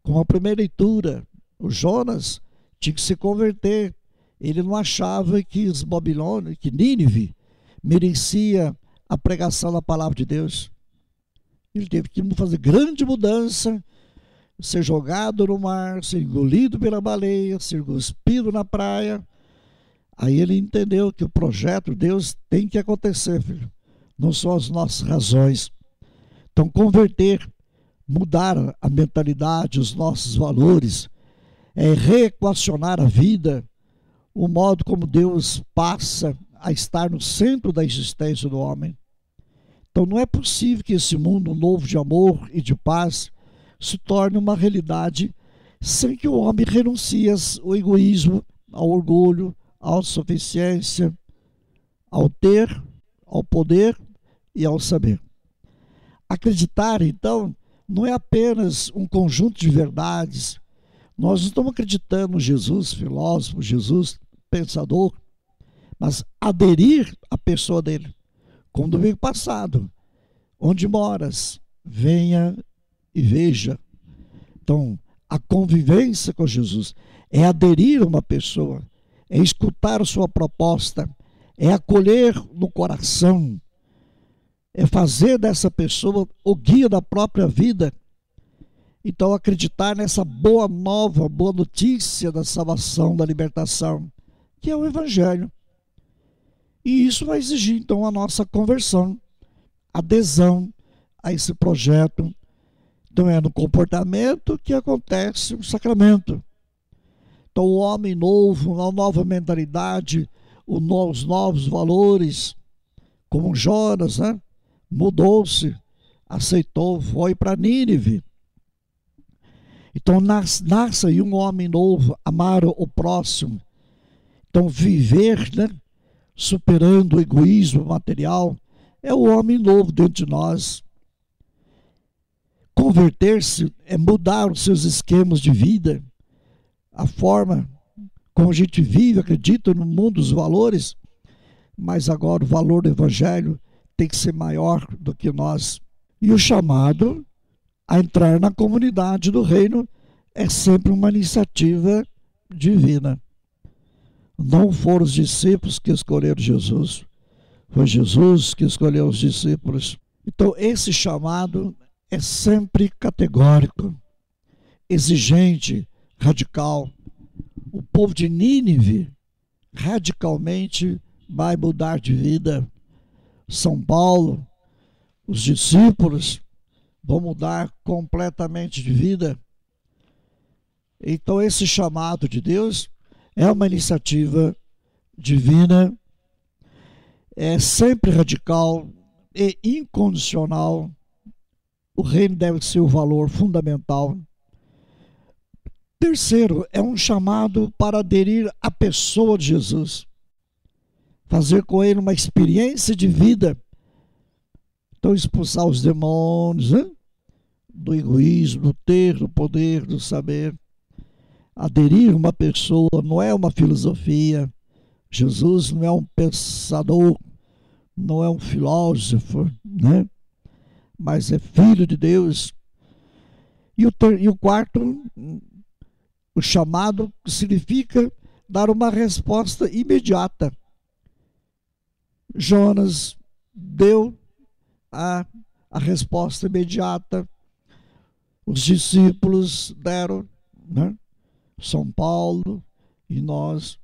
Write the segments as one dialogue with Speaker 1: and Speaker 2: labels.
Speaker 1: Como a primeira leitura, o Jonas tinha que se converter. Ele não achava que os babilônios, que Nínive merecia a pregação da palavra de Deus. Ele teve que fazer grande mudança, ser jogado no mar, ser engolido pela baleia, ser cuspido na praia. Aí ele entendeu que o projeto de Deus tem que acontecer, filho. Não são as nossas razões. Então, converter, mudar a mentalidade, os nossos valores, é reequacionar a vida, o modo como Deus passa a estar no centro da existência do homem. Então, não é possível que esse mundo novo de amor e de paz se torne uma realidade sem que o homem renuncie ao egoísmo, ao orgulho, à autossuficiência, ao ter, ao poder e ao saber. Acreditar, então, não é apenas um conjunto de verdades. Nós não estamos acreditando no Jesus filósofo, Jesus pensador, mas aderir à pessoa dele. Como domingo passado, onde moras, venha e veja. Então, a convivência com Jesus é aderir a uma pessoa, é escutar a sua proposta, é acolher no coração, é fazer dessa pessoa o guia da própria vida. Então, acreditar nessa boa nova, boa notícia da salvação, da libertação, que é o Evangelho. E isso vai exigir, então, a nossa conversão, adesão a esse projeto. Então, é no comportamento que acontece o sacramento. Então, o homem novo, a nova mentalidade, os novos valores, como Jonas, né? Mudou-se, aceitou, foi para Nínive. Então, nasce aí um homem novo, amar o próximo. Então, viver, né? Superando o egoísmo material, é o homem novo dentro de nós. Converter-se é mudar os seus esquemas de vida, a forma como a gente vive, acredita no mundo dos valores, mas agora o valor do Evangelho tem que ser maior do que nós. E o chamado a entrar na comunidade do reino é sempre uma iniciativa divina. Não foram os discípulos que escolheram Jesus, foi Jesus que escolheu os discípulos. Então, esse chamado é sempre categórico, exigente, radical. O povo de Nínive radicalmente vai mudar de vida. São Paulo, os discípulos vão mudar completamente de vida. Então, esse chamado de Deus é uma iniciativa divina, é sempre radical e incondicional. O reino deve ser o valor fundamental. Terceiro, é um chamado para aderir à pessoa de Jesus, fazer com ele uma experiência de vida. Então, expulsar os demônios, né? Do egoísmo, do ter, do poder, do saber. Aderir a uma pessoa não é uma filosofia. Jesus não é um pensador, não é um filósofo, né? Mas é filho de Deus. E o quarto, o chamado significa dar uma resposta imediata. Jonas deu a resposta imediata. Os discípulos deram, né? São Paulo e nós.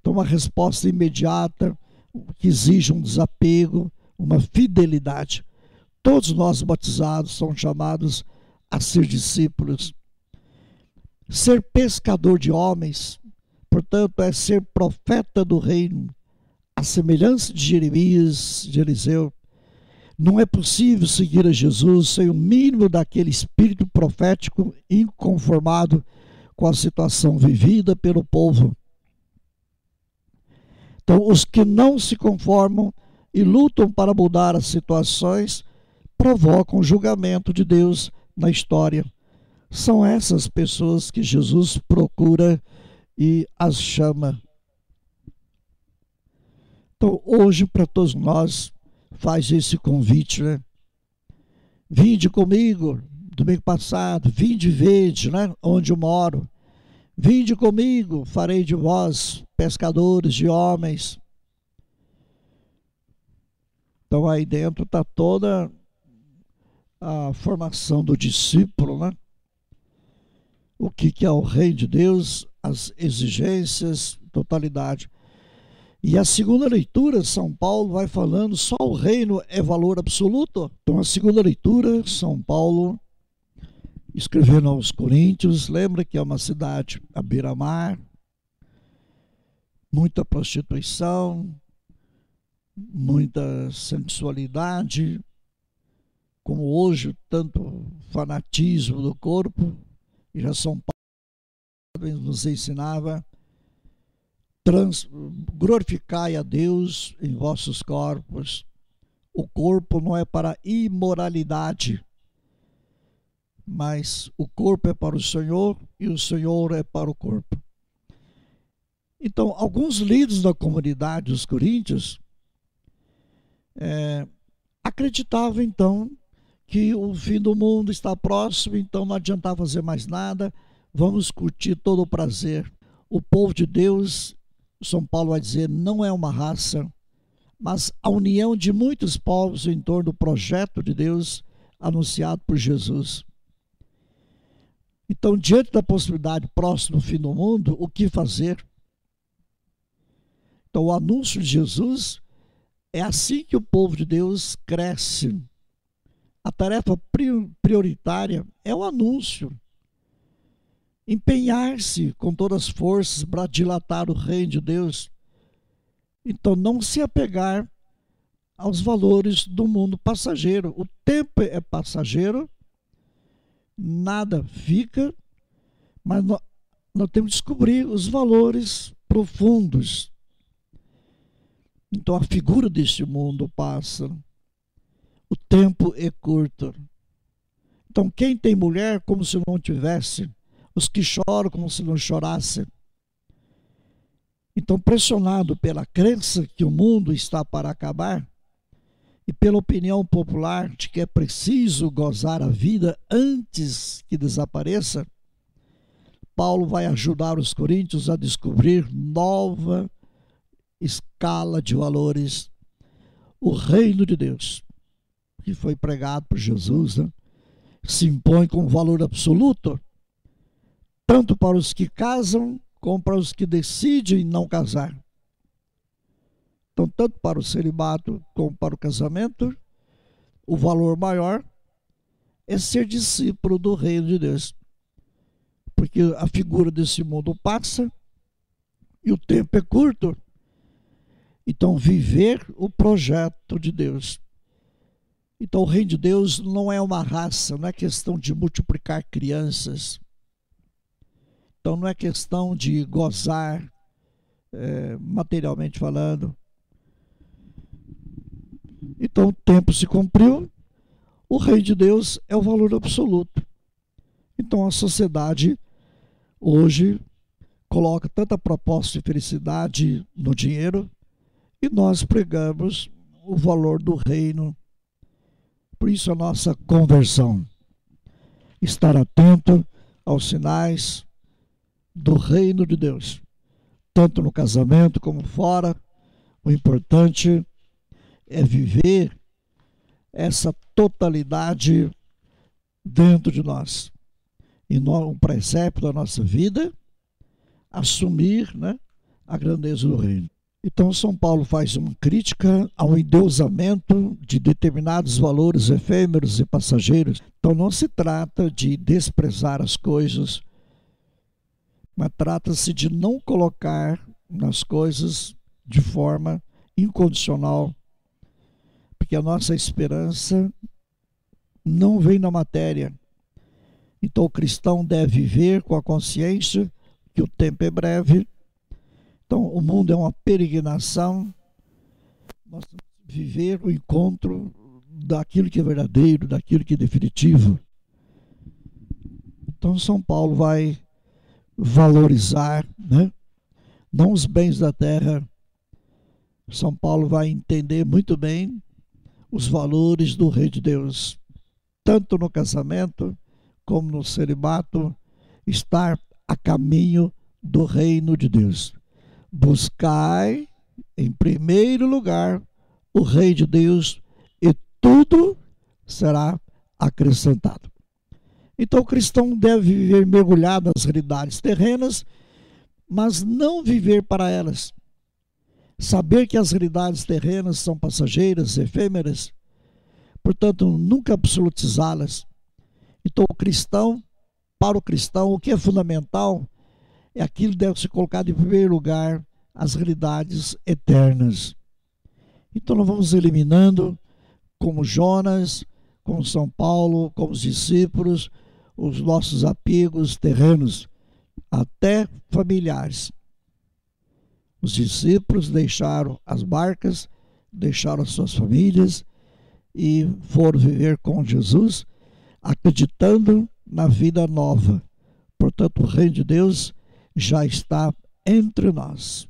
Speaker 1: Então, uma resposta imediata que exige um desapego, uma fidelidade. Todos nós batizados são chamados a ser discípulos. Ser pescador de homens, portanto, é ser profeta do reino, a semelhança de Jeremias, de Eliseu. Não é possível seguir a Jesus sem o mínimo daquele espírito profético inconformado com a situação vivida pelo povo. Então, os que não se conformam e lutam para mudar as situações provocam o julgamento de Deus na história. São essas pessoas que Jesus procura e as chama. Então, hoje, para todos nós, faz esse convite, né? Vinde comigo, domingo passado, vinde e vede, né, onde eu moro. Vinde comigo, farei de vós pescadores de homens. Então aí dentro está toda a formação do discípulo, né? O que é o reino de Deus, as exigências, totalidade. E a segunda leitura, São Paulo vai falando, só o reino é valor absoluto. Então a segunda leitura, São Paulo escrevendo aos Coríntios, lembra que é uma cidade à beira-mar, muita prostituição, muita sensualidade, como hoje, tanto fanatismo do corpo. E já São Paulo nos ensinava: glorificai a Deus em vossos corpos. O corpo não é para imoralidade, mas o corpo é para o Senhor e o Senhor é para o corpo. Então, alguns líderes da comunidade dos Coríntios acreditavam então que o fim do mundo está próximo, então não adiantava fazer mais nada, vamos curtir todo o prazer. O povo de Deus, São Paulo vai dizer, não é uma raça, mas a união de muitos povos em torno do projeto de Deus anunciado por Jesus. Então, diante da possibilidade próxima do fim do mundo, o que fazer? Então, o anúncio de Jesus é assim que o povo de Deus cresce. A tarefa prioritária é o anúncio. Empenhar-se com todas as forças para dilatar o reino de Deus. Então, não se apegar aos valores do mundo passageiro. O tempo é passageiro, nada fica, mas nós temos que descobrir os valores profundos. Então, a figura deste mundo passa. O tempo é curto. Então, quem tem mulher, como se não tivesse. Os que choram, como se não chorasse. Então, pressionado pela crença que o mundo está para acabar e pela opinião popular de que é preciso gozar a vida antes que desapareça, Paulo vai ajudar os coríntios a descobrir nova escala de valores. O reino de Deus, que foi pregado por Jesus, né, se impõe com valor absoluto, tanto para os que casam, como para os que decidem não casar. Então, tanto para o celibato como para o casamento, o valor maior é ser discípulo do reino de Deus. Porque a figura desse mundo passa e o tempo é curto. Então, viver o projeto de Deus. Então, o reino de Deus não é uma raça, não é questão de multiplicar crianças. Então, não é questão de gozar, materialmente falando. Então, o tempo se cumpriu, o reino de Deus é o valor absoluto. Então, a sociedade hoje coloca tanta proposta de felicidade no dinheiro e nós pregamos o valor do reino. Por isso, a nossa conversão. Estar atento aos sinais do reino de Deus, tanto no casamento como fora. O importante é viver essa totalidade dentro de nós. E um preceito da nossa vida, assumir, né, a grandeza do reino. Então, São Paulo faz uma crítica ao endeusamento de determinados valores efêmeros e passageiros. Então, não se trata de desprezar as coisas, mas trata-se de não colocar nas coisas de forma incondicional, porque a nossa esperança não vem na matéria. Então, o cristão deve viver com a consciência que o tempo é breve. Então, o mundo é uma peregrinação. Nós temos que viver o encontro daquilo que é verdadeiro, daquilo que é definitivo. Então, São Paulo vai valorizar, né, não os bens da terra. São Paulo vai entender muito bem os valores do reino de Deus, tanto no casamento como no celibato, estar a caminho do reino de Deus. Buscai, em primeiro lugar, o reino de Deus e tudo será acrescentado. Então o cristão deve viver mergulhado nas realidades terrenas, mas não viver para elas. Saber que as realidades terrenas são passageiras, efêmeras, portanto, nunca absolutizá-las. Então, para o cristão, o que é fundamental é aquilo que deve ser colocado em primeiro lugar, as realidades eternas. Então, nós vamos eliminando, como Jonas, como São Paulo, como os discípulos, os nossos apegos terrenos, até familiares. Os discípulos deixaram as barcas, deixaram as suas famílias e foram viver com Jesus, acreditando na vida nova. Portanto, o reino de Deus já está entre nós.